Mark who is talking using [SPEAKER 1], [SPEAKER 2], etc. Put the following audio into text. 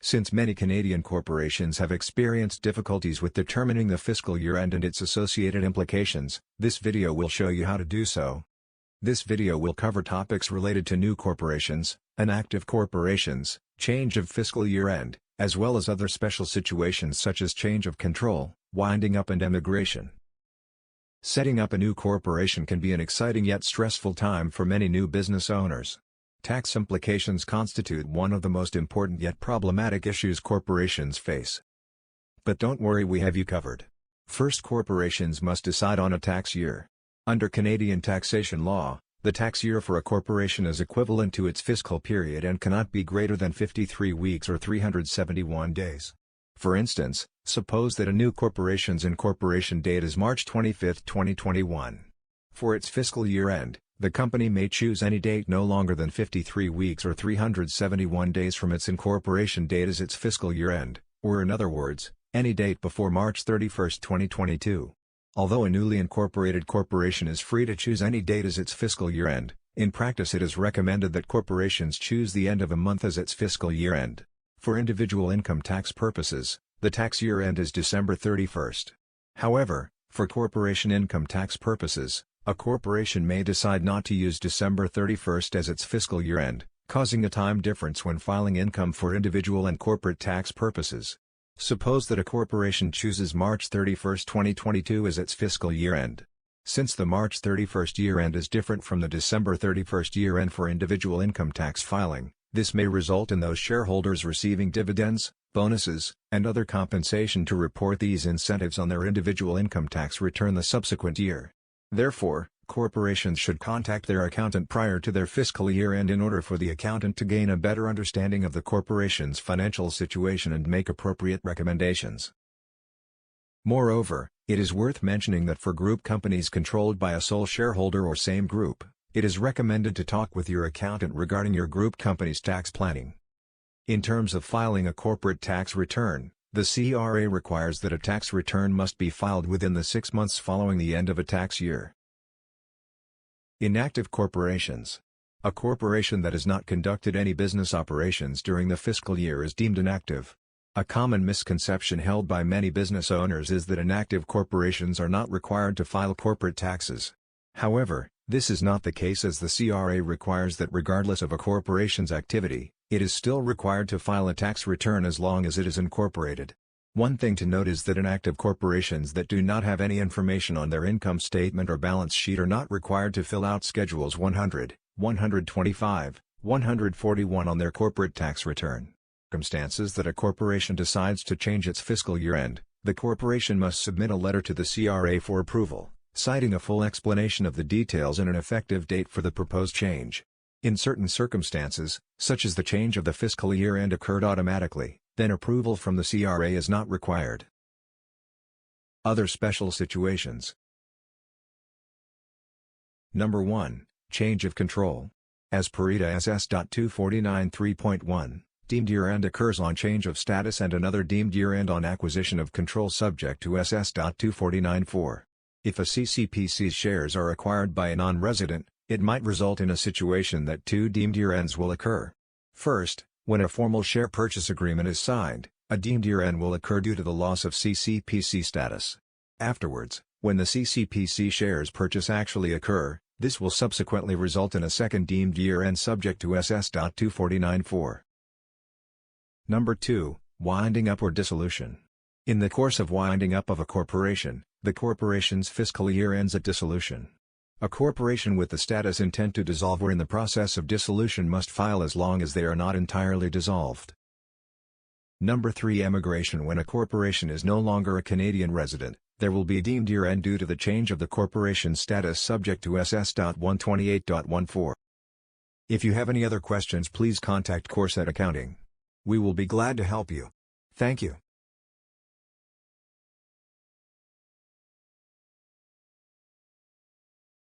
[SPEAKER 1] Since many Canadian corporations have experienced difficulties with determining the fiscal year-end and its associated implications, this video will show you how to do so. This video will cover topics related to new corporations, inactive corporations, change of fiscal year-end, as well as other special situations such as change of control, winding up and emigration. Setting up a new corporation can be an exciting yet stressful time for many new business owners. Tax implications constitute one of the most important yet problematic issues corporations face. But don't worry, we have you covered. First, corporations must decide on a tax year. Under Canadian taxation law, the tax year for a corporation is equivalent to its fiscal period and cannot be greater than 53 weeks or 371 days. For instance, suppose that a new corporation's incorporation date is March 25, 2021. For its fiscal year-end, the company may choose any date no longer than 53 weeks or 371 days from its incorporation date as its fiscal year-end, or in other words, any date before March 31, 2022. Although a newly incorporated corporation is free to choose any date as its fiscal year-end, in practice it is recommended that corporations choose the end of a month as its fiscal year-end. For individual income tax purposes, the tax year-end is December 31. However, for corporation income tax purposes, a corporation may decide not to use December 31 as its fiscal year-end, causing a time difference when filing income for individual and corporate tax purposes. Suppose that a corporation chooses March 31, 2022 as its fiscal year-end. Since the March 31 year-end is different from the December 31 year-end for individual income tax filing, this may result in those shareholders receiving dividends, bonuses, and other compensation to report these incentives on their individual income tax return the subsequent year. Therefore, corporations should contact their accountant prior to their fiscal year-end in order for the accountant to gain a better understanding of the corporation's financial situation and make appropriate recommendations. Moreover, it is worth mentioning that for group companies controlled by a sole shareholder or same group, it is recommended to talk with your accountant regarding your group company's tax planning. In terms of filing a corporate tax return, the CRA requires that a tax return must be filed within the 6 months following the end of a tax year. Inactive corporations. A corporation that has not conducted any business operations during the fiscal year is deemed inactive. A common misconception held by many business owners is that inactive corporations are not required to file corporate taxes. However, this is not the case, as the CRA requires that regardless of a corporation's activity, it is still required to file a tax return as long as it is incorporated. One thing to note is that inactive corporations that do not have any information on their income statement or balance sheet are not required to fill out Schedules 100, 125, 141 on their corporate tax return. Circumstances that a corporation decides to change its fiscal year-end, the corporation must submit a letter to the CRA for approval, citing a full explanation of the details and an effective date for the proposed change. In certain circumstances, such as the change of the fiscal year-end occurred automatically, then approval from the CRA is not required. Other special situations. Number 1. Change of control. As per IDA SS.249 3.1, deemed year-end occurs on change of status and another deemed year-end on acquisition of control subject to SS.249 4. If a CCPC's shares are acquired by a non-resident, it might result in a situation that two deemed year-ends will occur. First, when a formal share purchase agreement is signed, a deemed year-end will occur due to the loss of CCPC status. Afterwards, when the CCPC shares purchase actually occur, this will subsequently result in a second deemed year-end subject to SS.249 4. Number 2, winding up or dissolution. In the course of winding up of a corporation, the corporation's fiscal year ends at dissolution. A corporation with the status intent to dissolve or in the process of dissolution must file as long as they are not entirely dissolved. Number 3, emigration. When a corporation is no longer a Canadian resident, there will be a deemed year-end due to the change of the corporation's status subject to SS.128.14. If you have any other questions, please contact Corset Accounting. We will be glad to help you. Thank you.